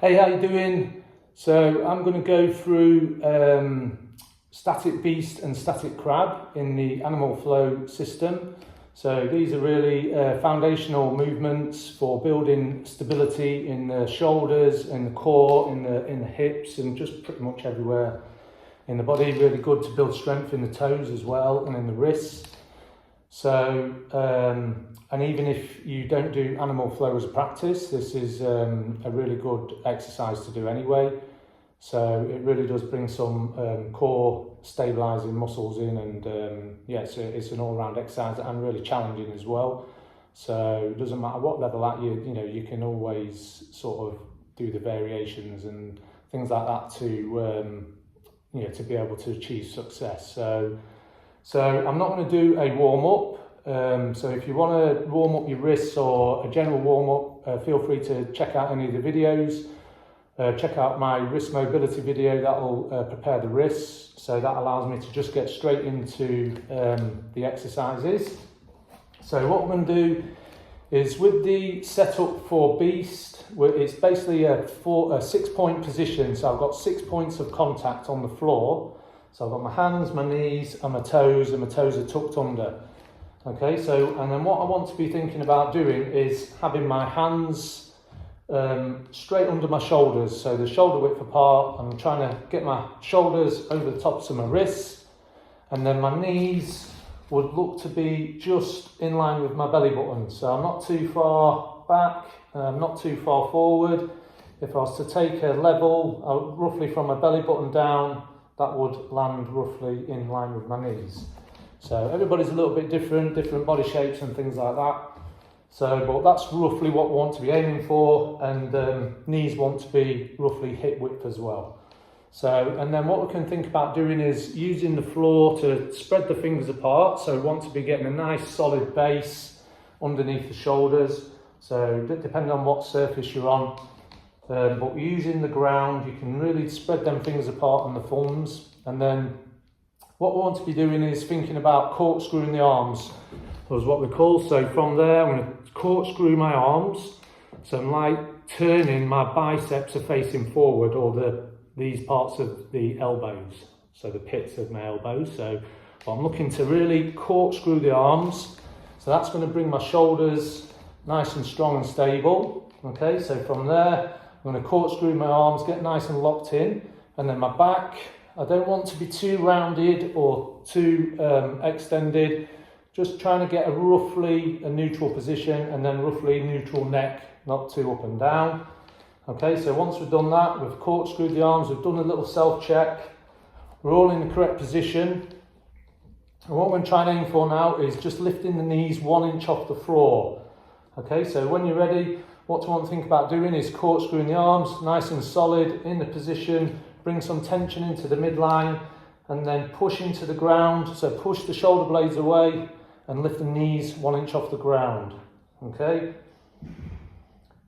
Hey, how you doing? So I'm going to go through static beast and static crab in the animal flow system. So these are really foundational movements for building stability in the shoulders, in the core, in the hips, and just pretty much everywhere in the body. Really good to build strength in the toes as well and in the wrists. So, and even if you don't do animal flow as a practice, this is a really good exercise to do anyway. So it really does bring some core stabilizing muscles in, and yes, it's an all-round exercise and really challenging as well. So it doesn't matter what level at you can always sort of do the variations and things like that to to be able to achieve success. So I'm not going to do a warm-up. So if you want to warm up your wrists or a general warm-up, feel free to check out any of the videos. Check out my wrist mobility video, that will prepare the wrists. So that allows me to just get straight into the exercises. So what we're going to do is with the setup for Beast, it's basically a 6-point position. So I've got 6 points of contact on the floor. So I've got my hands, my knees and my toes are tucked under. Okay, so and then what I want to be thinking about doing is having my hands straight under my shoulders, so the shoulder width apart. I'm trying to get my shoulders over the tops of my wrists, and then my knees would look to be just in line with my belly button. So I'm not too far back, not too far forward. If I was to take a level roughly from my belly button down, that would land roughly in line with my knees. So everybody's a little bit different body shapes and things like that. So, but that's roughly what we want to be aiming for, and knees want to be roughly hip width as well. So, and then what we can think about doing is using the floor to spread the fingers apart. So we want to be getting a nice solid base underneath the shoulders. So depending on what surface you're on, but using the ground, you can really spread them fingers apart on the thumbs. And then what we want to be doing is thinking about corkscrewing the arms, is what we call. So from there, I'm going to corkscrew my arms. So I'm like turning, my biceps are facing forward, or these parts of the elbows, so the pits of my elbows. So I'm looking to really corkscrew the arms. So that's going to bring my shoulders nice and strong and stable. Okay, so from there, I'm going to corkscrew my arms, get nice and locked in, and then my back, I don't want to be too rounded or too extended, just trying to get a roughly neutral position, and then roughly neutral neck, not too up and down. Okay, so once we've done that, we've corkscrewed the arms, we've done a little self-check, we're all in the correct position. And what we're trying to aim for now is just lifting the knees 1 inch off the floor. Okay, so when you're ready, what you want to think about doing is corkscrewing the arms, nice and solid in the position, bring some tension into the midline, and then push into the ground. So push the shoulder blades away and lift the knees 1 inch off the ground. Okay?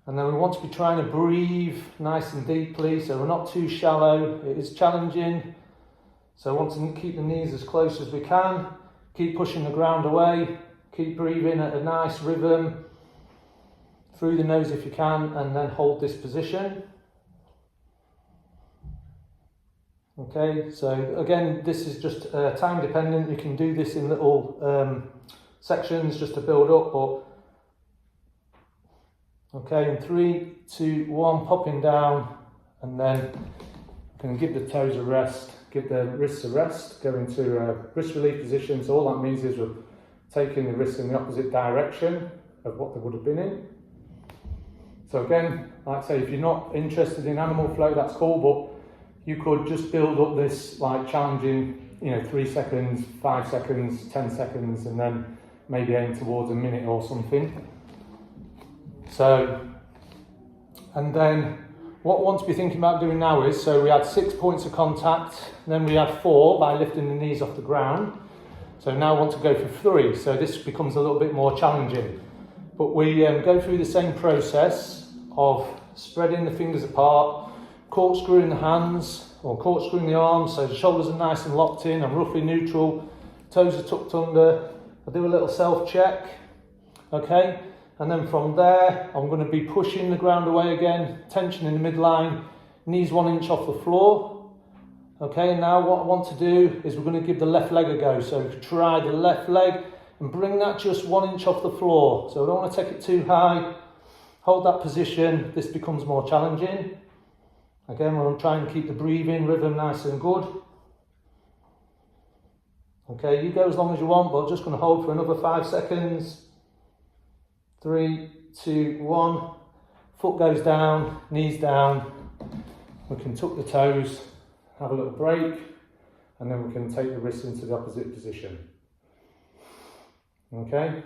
And then we want to be trying to breathe nice and deeply, so we're not too shallow. It is challenging. So I want to keep the knees as close as we can. Keep pushing the ground away. Keep breathing at a nice rhythm through the nose if you can, and then hold this position. Okay, so again, this is just time dependent. You can do this in little sections just to build up, but okay, in 3, 2, 1, popping down, and then can give the toes a rest, give the wrists a rest, go into a wrist relief position. So all that means is we're taking the wrists in the opposite direction of what they would have been in. So again, like I say, if you're not interested in animal flow, that's cool, but you could just build up this like challenging, 3 seconds, 5 seconds, 10 seconds, and then maybe aim towards a minute or something. So, and then what I want to be thinking about doing now is, so we had 6 points of contact, then we had 4 by lifting the knees off the ground. So now I want to go for 3, so this becomes a little bit more challenging. But we go through the same process of spreading the fingers apart, corkscrewing the hands or corkscrewing the arms, so the shoulders are nice and locked in, I'm roughly neutral, toes are tucked under. I do a little self-check, okay, And then from there, I'm going to be pushing the ground away again, tension in the midline, knees 1 inch off the floor. Okay, now what I want to do is we're going to give the left leg a go. So try the left leg and bring that just 1 inch off the floor. So I don't want to take it too high. Hold that position. This becomes more challenging. Again, we'll try and keep the breathing rhythm nice and good. Okay, you go as long as you want, but I'm just going to hold for another 5 seconds. 3, 2, 1. Foot goes down, knees down. We can tuck the toes, have a little break, and then we can take the wrists into the opposite position. Okay?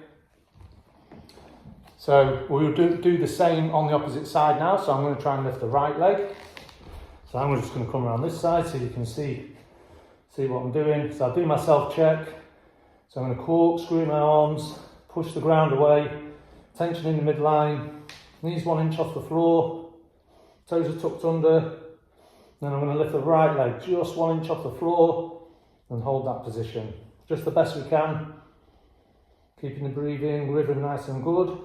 So we'll do the same on the opposite side now. So I'm going to try and lift the right leg. So I'm just going to come around this side so you can see what I'm doing. So I'll do my self-check. So I'm going to corkscrew my arms, push the ground away, tension in the midline, knees 1 inch off the floor, toes are tucked under. Then I'm going to lift the right leg just 1 inch off the floor and hold that position. Just the best we can. Keeping the breathing rhythm nice and good.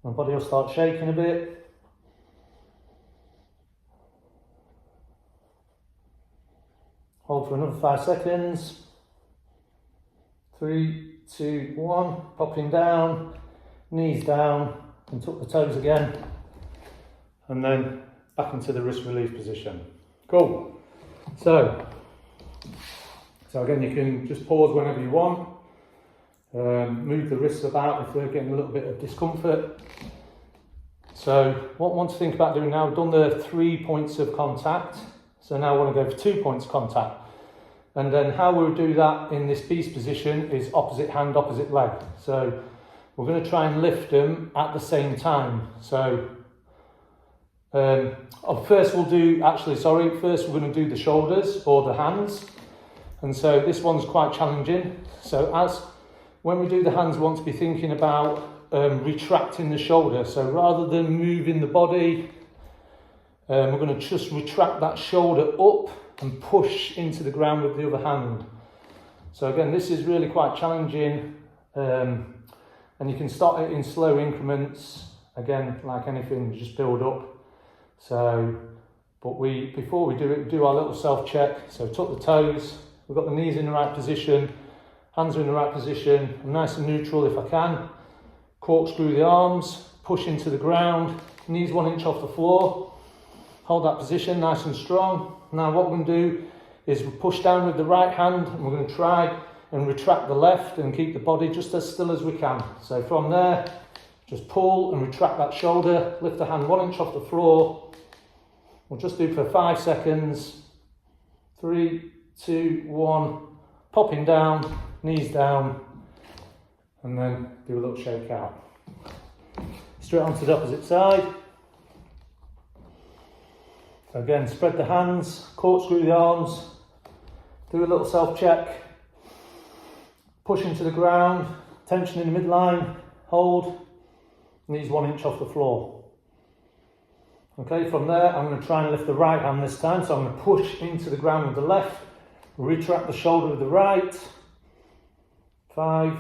My body will start shaking a bit. Hold for another 5 seconds. 3, 2, 1. Popping down, knees down, and tuck the toes again. And then back into the wrist relief position. Cool. So again, you can just pause whenever you want. Move the wrists about if they're getting a little bit of discomfort. So what I want to think about doing now, I've done the 3 points of contact. So now I want to go for 2 points of contact. And then how we'll do that in this beast position is opposite hand, opposite leg. So we're going to try and lift them at the same time. So first we're going to do the shoulders or the hands. And so this one's quite challenging. So when we do the hands, we want to be thinking about retracting the shoulder. So rather than moving the body, we're going to just retract that shoulder up and push into the ground with the other hand. So again, this is really quite challenging, and you can start it in slow increments. Again, like anything, just build up. So, but before we do it, do our little self-check. So tuck the toes, we've got the knees in the right position, hands are in the right position. I'm nice and neutral if I can. Corkscrew the arms, push into the ground, knees 1 inch off the floor. Hold that position nice and strong. Now what we're going to do is we push down with the right hand and we're going to try and retract the left and keep the body just as still as we can. So from there, just pull and retract that shoulder, lift the hand 1 inch off the floor. We'll just do for 5 seconds. 3, 2, 1. Popping down, knees down, and then do a little shake out. Straight onto the opposite side. So again, spread the hands, corkscrew the arms, do a little self-check, push into the ground, tension in the midline, hold, knees 1 inch off the floor. Okay, from there, I'm going to try and lift the right hand this time, so I'm going to push into the ground with the left, retract the shoulder with the right. 5,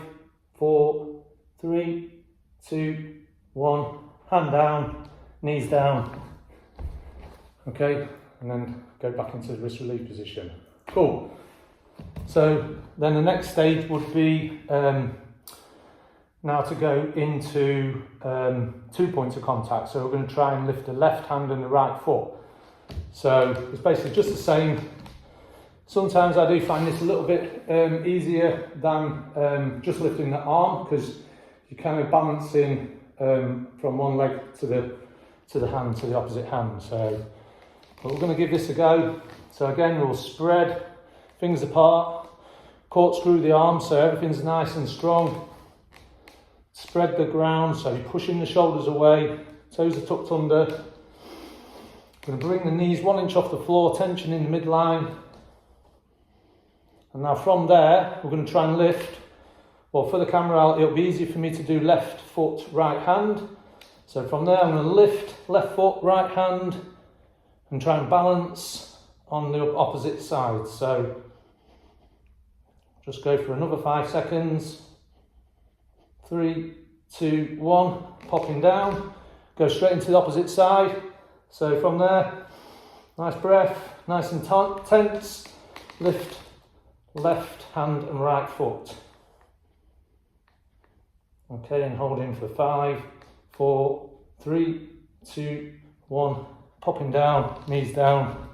4, 3, 2, 1, hand down, knees down. Okay, and then go back into the wrist relief position. Cool. So then the next stage would be now to go into 2 points of contact. So we're going to try and lift the left hand and the right foot. So it's basically just the same. Sometimes I do find this a little bit easier than just lifting the arm, because you're kind of balancing from one leg to the hand, to the opposite hand. So but we're going to give this a go. So again, we'll spread, fingers apart, corkscrew the arms so everything's nice and strong. Spread the ground, so you're pushing the shoulders away, toes are tucked under. We're going to bring the knees 1 inch off the floor, tension in the midline. And now from there, we're going to try and lift. Well, for the camera, it'll be easy for me to do left foot, right hand. So from there, I'm going to lift left foot, right hand, and try and balance on the opposite side. So just go for another 5 seconds. 3, 2, 1, popping down. Go straight into the opposite side. So from there, nice breath, nice and tense. Lift left hand and right foot. Okay, and hold in for 5, 4, 3, 2, 1. Popping down, knees down.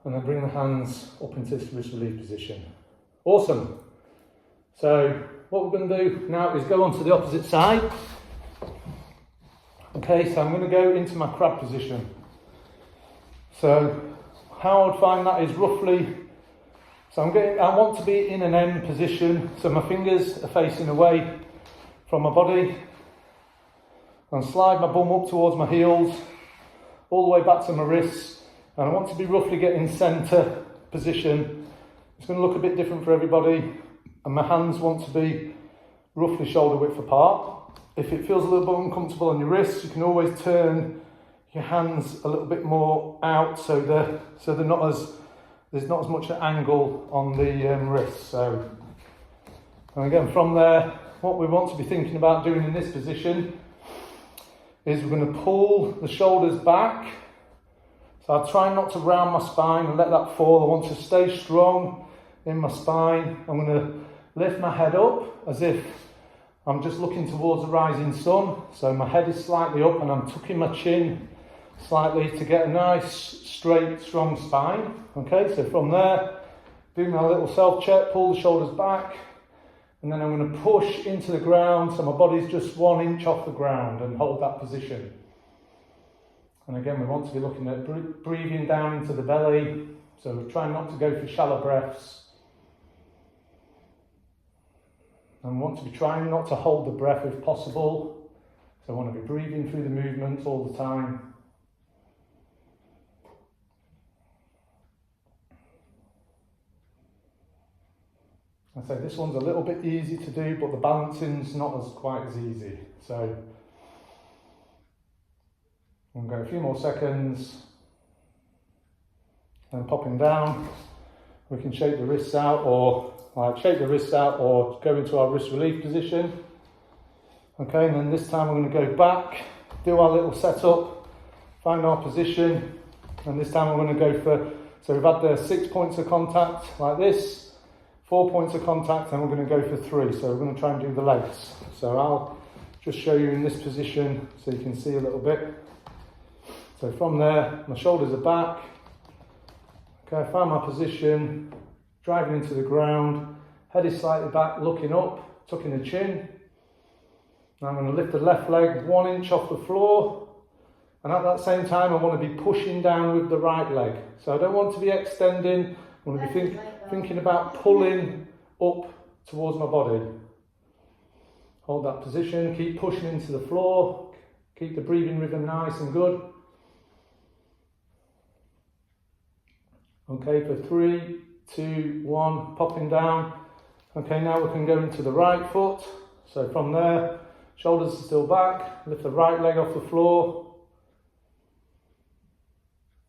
And then bring the hands up into this wrist relief position. Awesome. So what we're going to do now is go on to the opposite side. Okay, so I'm going to go into my crab position. So how I would find that is roughly, so I want to be in an M position, so my fingers are facing away from my body. And slide my bum up towards my heels, all the way back to my wrists. And I want to be roughly getting centre position. It's going to look a bit different for everybody. And my hands want to be roughly shoulder width apart. If it feels a little bit uncomfortable on your wrists, you can always turn your hands a little bit more out so they're not as, there's not as much an angle on the wrists. So, and again from there, what we want to be thinking about doing in this position is we're going to pull the shoulders back. So I try not to round my spine and let that fall. I want to stay strong in my spine. I'm going to lift my head up as if I'm just looking towards the rising sun. So my head is slightly up and I'm tucking my chin slightly to get a nice, straight, strong spine. Okay, so from there, do my little self-check, pull the shoulders back. And then I'm going to push into the ground so my body's just 1 inch off the ground and hold that position. And again, we want to be looking at breathing down into the belly. So we're trying not to go for shallow breaths. And we want to be trying not to hold the breath if possible. So I want to be breathing through the movements all the time. I say this one's a little bit easy to do, but the balancing's not quite as easy. So we'll go a few more seconds. And popping down, we can shake the wrists out or go into our wrist relief position. Okay, and then this time we're going to go back, do our little setup, find our position, and this time we're going to go for, so we've had the 6 points of contact like this, 4 points of contact, and we're going to go for 3. So we're going to try and do the legs. So I'll just show you in this position so you can see a little bit. So from there, my shoulders are back. Okay, I found my position, driving into the ground, head is slightly back, looking up, tucking the chin. Now I'm going to lift the left leg 1 inch off the floor, and at that same time I want to be pushing down with the right leg. So I don't want to be extending, I want to be thinking about pulling up towards my body. Hold that position, keep pushing into the floor, keep the breathing rhythm nice and good. Okay, for 3, 2, 1, popping down. Okay, now we can go into the right foot. So from there, shoulders are still back, lift the right leg off the floor.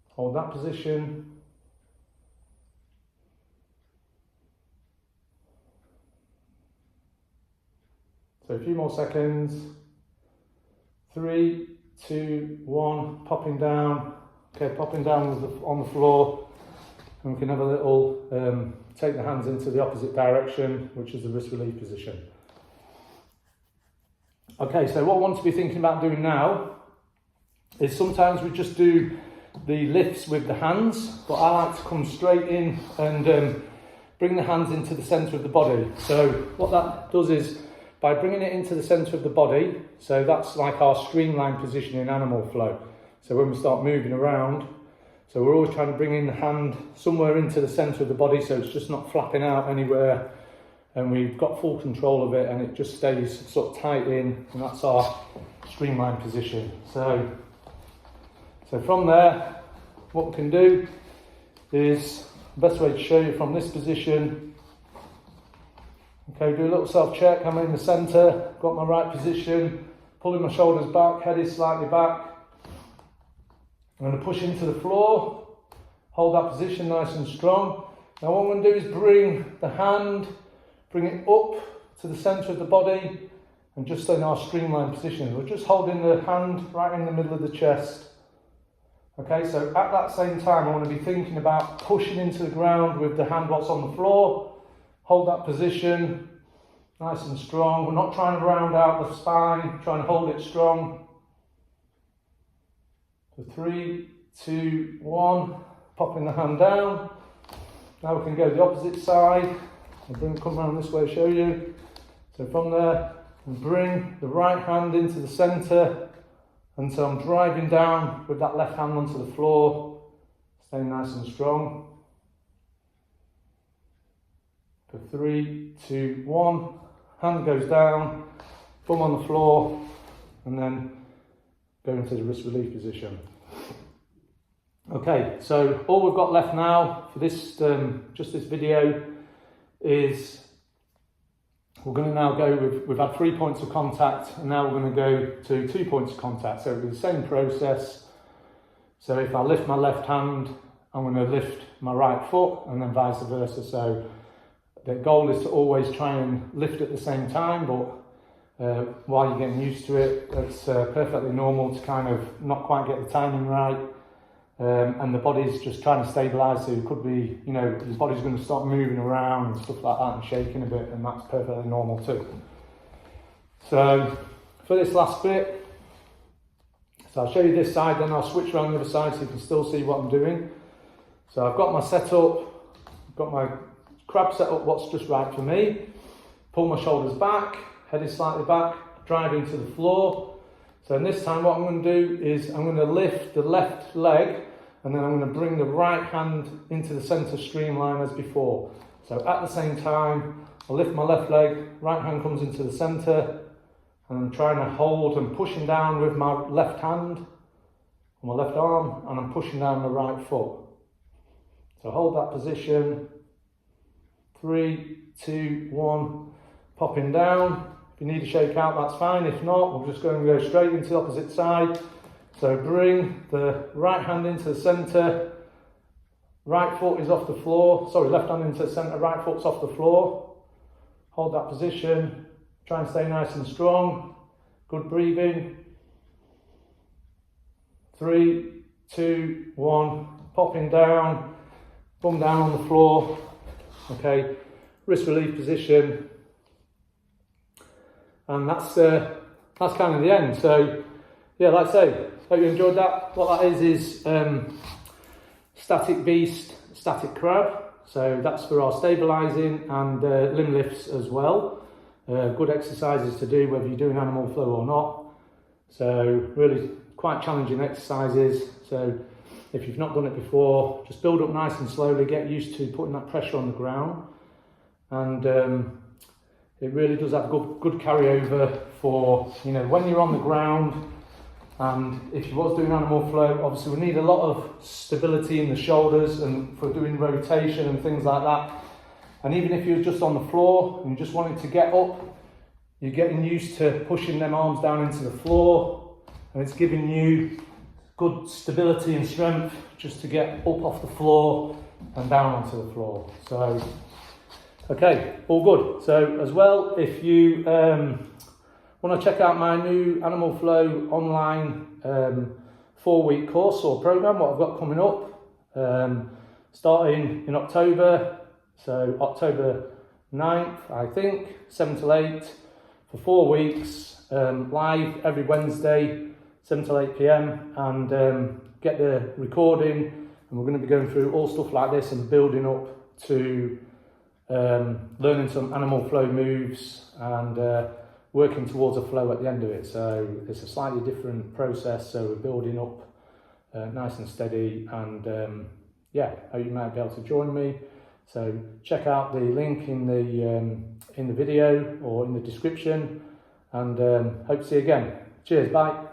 Hold that position. So a few more seconds. 3, 2, 1, popping down. Okay, popping down on the floor. And we can have a little, take the hands into the opposite direction, which is the wrist relief position. Okay, so what I want to be thinking about doing now is sometimes we just do the lifts with the hands, but I like to come straight in and bring the hands into the centre of the body. So what that does is, by bringing it into the centre of the body, so that's like our streamline position in animal flow. So when we start moving around, so we're always trying to bring in the hand somewhere into the centre of the body so it's just not flapping out anywhere, and we've got full control of it and it just stays sort of tight in, and that's our streamline position. So from there, what we can do is, the best way to show you from this position, okay, do a little self-check, I'm in the centre, got my right position, pulling my shoulders back, head is slightly back. I'm going to push into the floor, hold that position nice and strong. Now what I'm going to do is bring the hand, bring it up to the centre of the body and just in our streamlined position. We're just holding the hand right in the middle of the chest. Okay, so at that same time, I want to be thinking about pushing into the ground with the hand what's on the floor. Hold that position, nice and strong. We're not trying to round out the spine, trying to hold it strong. So 3, 2, 1, popping the hand down. Now we can go the opposite side. I'll come around this way, show you. So from there, we bring the right hand into the centre, and so I'm driving down with that left hand onto the floor, staying nice and strong. For 3, 2, 1, hand goes down, thumb on the floor, and then go into the wrist relief position. Okay, so all we've got left now for this, just this video, is we're going to now go we've had 3 points of contact, and now we're going to go to 2 points of contact. So it'll be the same process. So if I lift my left hand, I'm going to lift my right foot, and then vice versa. So the goal is to always try and lift at the same time, but while you're getting used to it, it's perfectly normal to kind of not quite get the timing right. And the body's just trying to stabilise, so it could be, you know, the body's going to start moving around and stuff like that and shaking a bit, and that's perfectly normal too. So for this last bit, so I'll show you this side, then I'll switch around the other side so you can still see what I'm doing. So I've got my setup, I've got my crab set up what's just right for me. Pull my shoulders back, head is slightly back, drive into the floor. So in this time what I'm going to do is I'm going to lift the left leg, and then I'm going to bring the right hand into the centre streamline as before. So at the same time, I lift my left leg, right hand comes into the centre, and I'm trying to hold and pushing down with my left hand on my left arm, and I'm pushing down the right foot. So hold that position. 3, 2, 1, popping down. If you need to shake out, that's fine. If not, we're just going to go straight into the opposite side. So bring the right hand into the centre, right foot is off the floor, sorry, left hand into the centre, right foot's off the floor. Hold that position, try and stay nice and strong, good breathing. 3, 2, 1, popping down, bum down on the floor, okay, wrist relief position. And that's kind of the end. So yeah, like I say, hope you enjoyed that. What that is static beast, static crab. So that's for our stabilising and limb lifts as well. Good exercises to do whether you're doing animal flow or not. So really quite challenging exercises. So if you've not done it before, just build up nice and slowly, get used to putting that pressure on the ground. And it really does have good carryover for, you know, when you're on the ground. And if you was doing animal flow, obviously we need a lot of stability in the shoulders and for doing rotation and things like that. And even if you're just on the floor and you just wanted to get up, you're getting used to pushing them arms down into the floor, and it's giving you good stability and strength just to get up off the floor and down onto the floor. So, okay, all good. So as well, if you want to check out my new Animal Flow online 4-week course or program, what I've got coming up, starting in October, so October 9th, I think, 7 till 8, for 4 weeks, live every Wednesday, 7 till 8 p.m, and get the recording, and we're going to be going through all stuff like this and building up to learning some animal flow moves and working towards a flow at the end of it. So it's a slightly different process, so we're building up nice and steady, and yeah, hope you might be able to join me. So check out the link in the video or in the description, and hope to see you again. Cheers, bye.